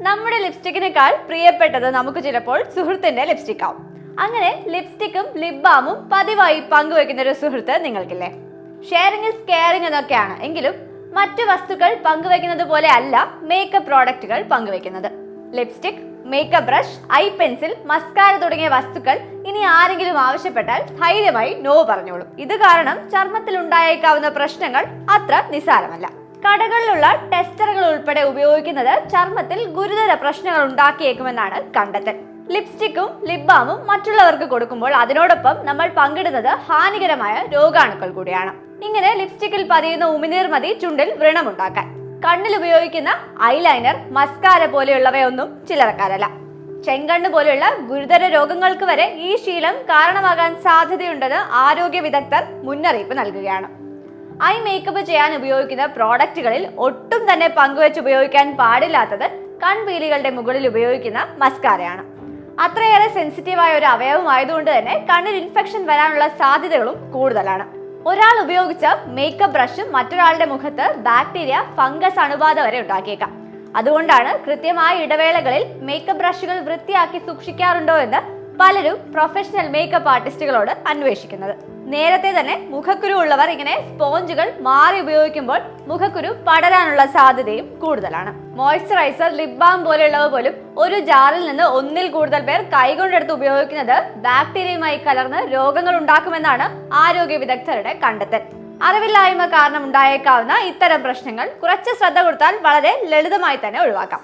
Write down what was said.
നമ്മുടെ ലിപ്സ്റ്റിക്കിനേക്കാൾ പ്രിയപ്പെട്ടത് നമുക്ക് ചിലപ്പോൾ സുഹൃത്തിന്റെ ലിപ്സ്റ്റിക് ആവും. അങ്ങനെ ലിപ്സ്റ്റിക്കും ലിപ് ബാമും പതിവായി പങ്കുവെക്കുന്ന ഒരു സുഹൃത്ത് നിങ്ങൾക്കില്ലേ? ഷെയറിംഗ് ഇസ് കെയറിംഗ് എന്നൊക്കെയാണ്. എങ്കിലും മറ്റു വസ്തുക്കൾ പങ്കുവെക്കുന്നത് പോലെ അല്ല മേക്കപ്പ് പ്രോഡക്റ്റുകൾ പങ്കുവെക്കുന്നത്. Lipstick, makeup brush, I pencil, mascara തുടങ്ങിയ വസ്തുക്കൾ ഇനി ആരെങ്കിലും ആവശ്യപ്പെട്ടാൽ ധൈര്യമായി നോ പറഞ്ഞോളും. ഇത് കാരണം ചർമ്മത്തിൽ ഉണ്ടായേക്കാവുന്ന പ്രശ്നങ്ങൾ അത്ര നിസ്സാരമല്ല. കടകളിലുള്ള ടെസ്റ്ററുകൾ ഉൾപ്പെടെ ഉപയോഗിക്കുന്നത് ചർമ്മത്തിൽ ഗുരുതര പ്രശ്നങ്ങൾ ഉണ്ടാക്കിയേക്കുമെന്നാണ് കണ്ടെത്തൽ. ലിപ്സ്റ്റിക്കും ലിപ് ബാമും മറ്റുള്ളവർക്ക് കൊടുക്കുമ്പോൾ അതിനോടൊപ്പം നമ്മൾ പങ്കിടുന്നത് ഹാനികരമായ രോഗാണുക്കൾ കൂടിയാണ്. ഇങ്ങനെ ലിപ്സ്റ്റിക്കിൽ പതിയുന്ന ഉമിനീർ മതി ചുണ്ടിൽ വ്രണമുണ്ടാക്കാൻ. കണ്ണിൽ ഉപയോഗിക്കുന്ന ഐലൈനർ, മസ്കാര പോലെയുള്ളവയൊന്നും ചില്ലറക്കാരല്ല. ചെങ്കണ്ണ് പോലെയുള്ള ഗുരുതര രോഗങ്ങൾക്ക് വരെ ഈ ശീലം കാരണമാകാൻ സാധ്യതയുണ്ടെന്ന് ആരോഗ്യ വിദഗ്ധർ മുന്നറിയിപ്പ് നൽകുകയാണ്. ഐ മേക്കപ്പ് ചെയ്യാൻ ഉപയോഗിക്കുന്ന പ്രോഡക്റ്റുകളിൽ ഒട്ടും തന്നെ പങ്കുവെച്ച് ഉപയോഗിക്കാൻ പാടില്ലാത്തത് കൺപീലികളുടെ മുകളിൽ ഉപയോഗിക്കുന്ന മസ്കാരയാണ്. അത്രയേറെ സെൻസിറ്റീവായ ഒരു അവയവമായതുകൊണ്ട് തന്നെ കണ്ണിൽ ഇൻഫെക്ഷൻ വരാനുള്ള സാധ്യതകളും കൂടുതലാണ്. ഒരാൾ ഉപയോഗിച്ച മേക്കപ്പ് ബ്രഷ് മറ്റൊരാളുടെ മുഖത്ത് ബാക്ടീരിയ, ഫംഗസ് അണുബാധ വരെ ഉണ്ടാക്കിയേക്കാം. അതുകൊണ്ടാണ് കൃത്യമായ ഇടവേളകളിൽ മേക്കപ്പ് ബ്രഷുകൾ വൃത്തിയാക്കി സൂക്ഷിക്കാറുണ്ടോ എന്ന് പലരും പ്രൊഫഷണൽ മേക്കപ്പ് ആർട്ടിസ്റ്റുകളോട് അന്വേഷിക്കുന്നത്. നേരത്തെ തന്നെ മുഖക്കുരു ഉള്ളവർ ഇങ്ങനെ സ്പോഞ്ചുകൾ മാറി ഉപയോഗിക്കുമ്പോൾ മുഖക്കുരു പടരാനുള്ള സാധ്യതയും കൂടുതലാണ്. മോയ്സ്ചറൈസർ, ലിപ് ബാം പോലെയുള്ളവ പോലും ഒരു ജാറിൽ നിന്ന് ഒന്നിൽ കൂടുതൽ പേർ കൈകൊണ്ടെടുത്ത് ഉപയോഗിക്കുന്നത് ബാക്ടീരിയയുമായി കലർന്ന് രോഗങ്ങൾ ഉണ്ടാക്കുമെന്നാണ് ആരോഗ്യ വിദഗ്ധരുടെ കണ്ടെത്തൽ. അറിവില്ലായ്മ കാരണം ഉണ്ടായേക്കാവുന്ന ഇത്തരം പ്രശ്നങ്ങൾ കുറച്ച് ശ്രദ്ധ കൊടുത്താൽ വളരെ ലളിതമായി തന്നെ ഒഴിവാക്കാം.